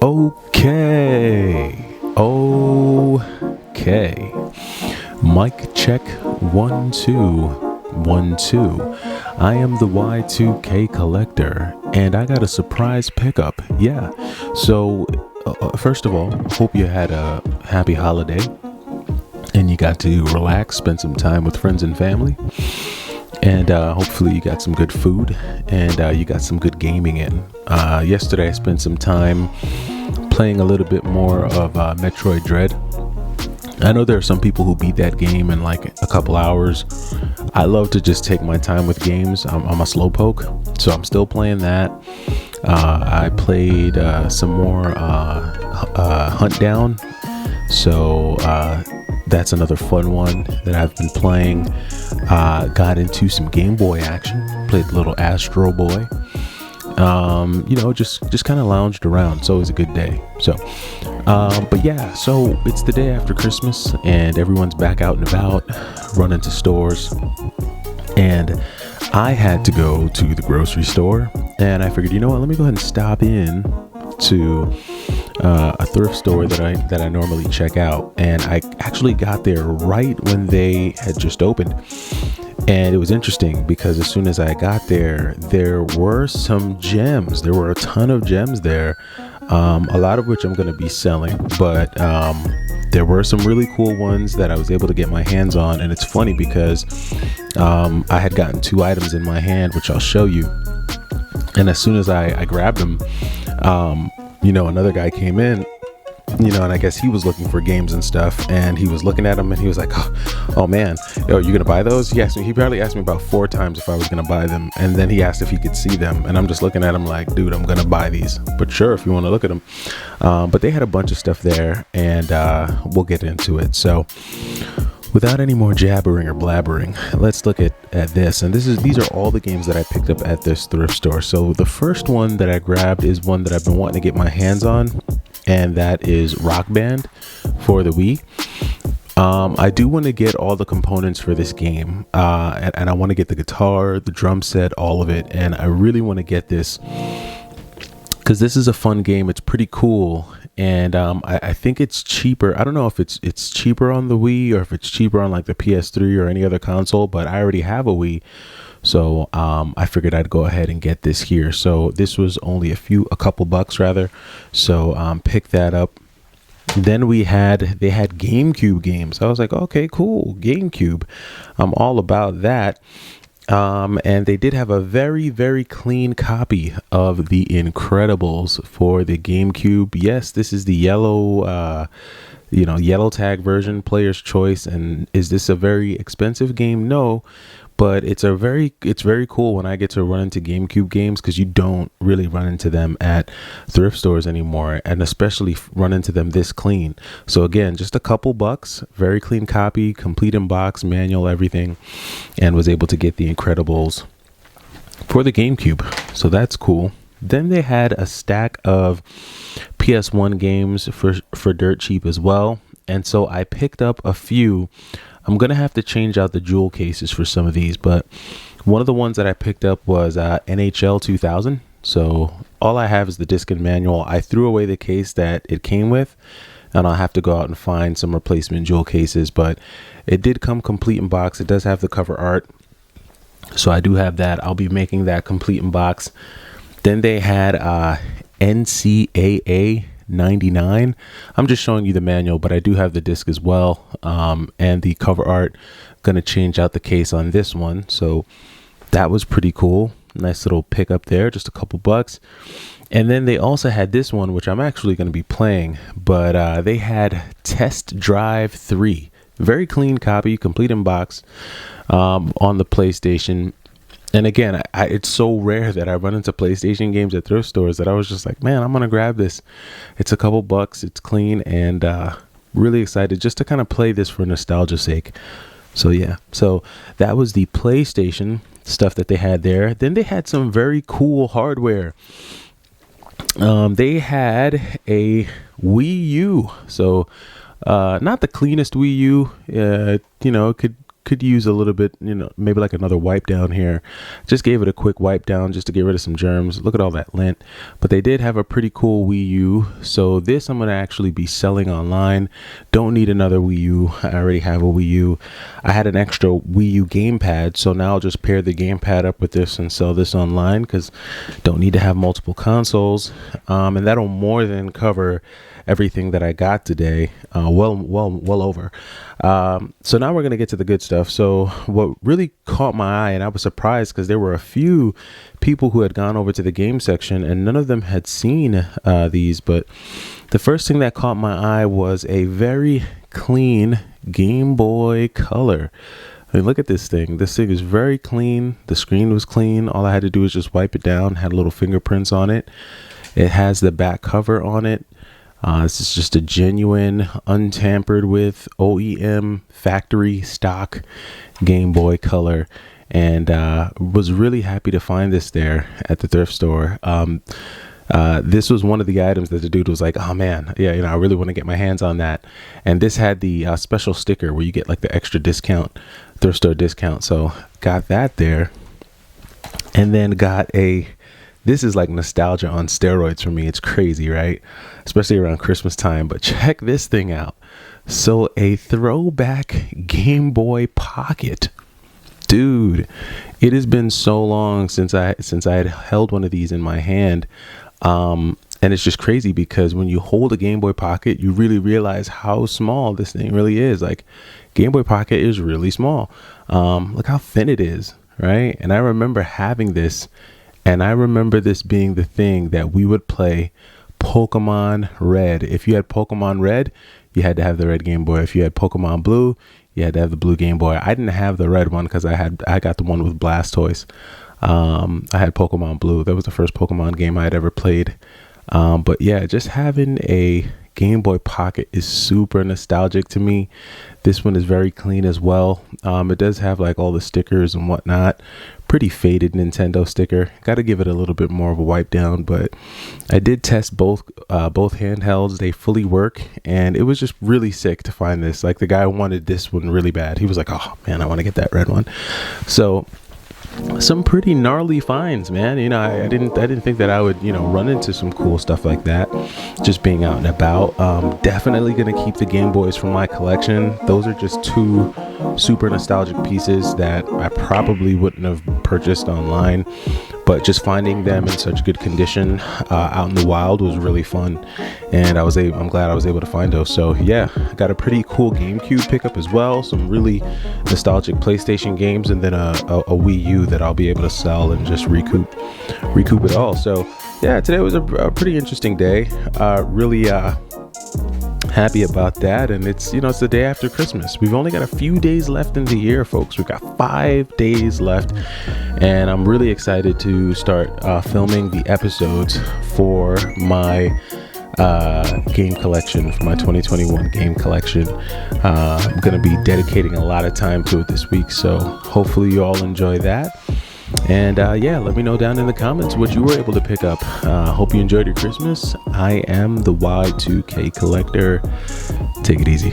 Okay. Okay. Mic check 1 2 1 2. I am the Y2K collector and I got a surprise pickup. Yeah. So, first of all, hope you had a happy holiday and you got to relax, spend some time with friends and family. And hopefully you got some good food and you got some good gaming in. Yesterday I spent some time playing a little bit more of Metroid Dread. I know there are some people who beat that game in like a couple hours. I love to just take my time with games. I'm a slowpoke, so I'm still playing that. I played some more Hunt Down, so that's another fun one that I've been playing. Got into some Game Boy action, played a little Astro Boy. Just kind of lounged around. It's always a good day. So, but yeah, so it's the day after Christmas and everyone's back out and about, running to stores. And I had to go to the grocery store and I figured, you know what, let me go ahead and stop in to a thrift store that I normally check out. And I actually got there right when they had just opened. And it was interesting because as soon as I got there, there were some gems. There were a ton of gems there, a lot of which I'm going to be selling. But there were some really cool ones that I was able to get my hands on. And it's funny because I had gotten 2 items in my hand, which I'll show you. And as soon as I grabbed them, another guy came in. And I guess he was looking for games and stuff, and he was looking at them and he was like, oh man, are you gonna buy those? He probably asked me about 4 times if I was gonna buy them, and then he asked if he could see them, and I'm just looking at him like, dude, I'm gonna buy these, but sure, if you want to look at them. But they had a bunch of stuff there, and we'll get into it. So without any more jabbering or blabbering, let's look at this. And these are all the games that I picked up at this thrift store. So the first one that I grabbed is one that I've been wanting to get my hands on, and that is Rock Band for the Wii. I do want to get all the components for this game, and I want to get the guitar, the drum set, all of it, and I really want to get this because this is a fun game. It's pretty cool, and I think it's cheaper. I don't know if it's cheaper on the Wii or if it's cheaper on like the PS3 or any other console, but I already have a Wii. So I figured I'd go ahead and get this here. So this was only a couple bucks rather. So pick that up. Then they had GameCube games. I was like, okay, cool, GameCube. I'm all about that. And they did have a very, very clean copy of The Incredibles for the GameCube. Yes, this is the yellow tag version, player's choice. And is this a very expensive game? No. But it's very cool when I get to run into GameCube games because you don't really run into them at thrift stores anymore, and especially run into them this clean. So again, just a couple bucks, very clean copy, complete in box, manual, everything, and was able to get The Incredibles for the GameCube. So that's cool. Then they had a stack of PS1 games for dirt cheap as well, and so I picked up a few. I'm going to have to change out the jewel cases for some of these, but one of the ones that I picked up was NHL 2000. So all I have is the disc and manual. I threw away the case that it came with, and I'll have to go out and find some replacement jewel cases, but it did come complete in box. It does have the cover art, so I do have that. I'll be making that complete in box. Then they had NCAA 99. I'm just showing you the manual, but I do have the disc as well, and the cover art. Gonna change out the case on this one, so that was pretty cool. Nice little pickup there, just a couple bucks. And then they also had this one, which I'm actually going to be playing, but they had Test Drive 3, very clean copy, complete in box, on the PlayStation. And again, it's so rare that I run into PlayStation games at thrift stores that I was just like, man, I'm going to grab this. It's a couple bucks. It's clean, and really excited just to kind of play this for nostalgia's sake. So yeah, so that was the PlayStation stuff that they had there. Then they had some very cool hardware. They had a Wii U. So not the cleanest Wii U. It could could use a little bit, maybe like another wipe down here. Just gave it a quick wipe down just to get rid of some germs. Look at all that lint. But they did have a pretty cool Wii U. So this I'm going to actually be selling online. Don't need another Wii U. I already have a Wii U. I had an extra Wii U gamepad. So now I'll just pair the gamepad up with this and sell this online because don't need to have multiple consoles. And that'll more than cover everything that I got today, well over. So now we're going to get to the good stuff. So what really caught my eye, and I was surprised because there were a few people who had gone over to the game section and none of them had seen these, but the first thing that caught my eye was a very clean Game Boy Color. I mean, look at this thing. This thing is very clean. The screen was clean. All I had to do was just wipe it down, had little fingerprints on it. It has the back cover on it. This is just a genuine, untampered with OEM factory stock Game Boy Color, and was really happy to find this there at the thrift store. This was one of the items that the dude was like, oh man, yeah, I really want to get my hands on that. And this had the special sticker where you get like the extra discount, thrift store discount. So got that there, and then got this is like nostalgia on steroids for me. It's crazy, right? Especially around Christmas time. But check this thing out. So a throwback Game Boy Pocket. Dude, it has been so long since I had held one of these in my hand. And it's just crazy because when you hold a Game Boy Pocket, you really realize how small this thing really is. Like, Game Boy Pocket is really small. Look how thin it is, right? And I remember having this. And I remember this being the thing that we would play Pokemon Red. If you had Pokemon Red, you had to have the red Game Boy. If you had Pokemon Blue, you had to have the blue Game Boy. I didn't have the red one because I got the one with Blastoise. I had Pokemon Blue. That was the first Pokemon game I had ever played. But yeah, just having a Game Boy Pocket is super nostalgic to me. This one is very clean as well. It does have like all the stickers and whatnot. Pretty faded Nintendo sticker. Got to give it a little bit more of a wipe down, but I did test both handhelds. They fully work, and it was just really sick to find this. Like, the guy wanted this one really bad. He was like, oh man, I want to get that red one. So some pretty gnarly finds, man. I didn't think that I would run into some cool stuff like that just being out and about. Definitely gonna keep the Game Boys from my collection. Those are just two super nostalgic pieces that I probably wouldn't have purchased online, but just finding them in such good condition out in the wild was really fun, and I'm glad I was able to find those. So yeah, I got a pretty cool GameCube pickup as well, some really nostalgic PlayStation games, and then a Wii U that I'll be able to sell and just recoup it all. So yeah, today was a pretty interesting day. Really happy about that. And it's the day after Christmas. We've only got a few days left in the year, folks. We've got 5 days left, and I'm really excited to start filming the episodes for my game collection, for my 2021 game collection. I'm going to be dedicating a lot of time to it this week, so hopefully you all enjoy that. And yeah, let me know down in the comments what you were able to pick up. Hope you enjoyed your Christmas. I am the Y2K Collector. Take it easy.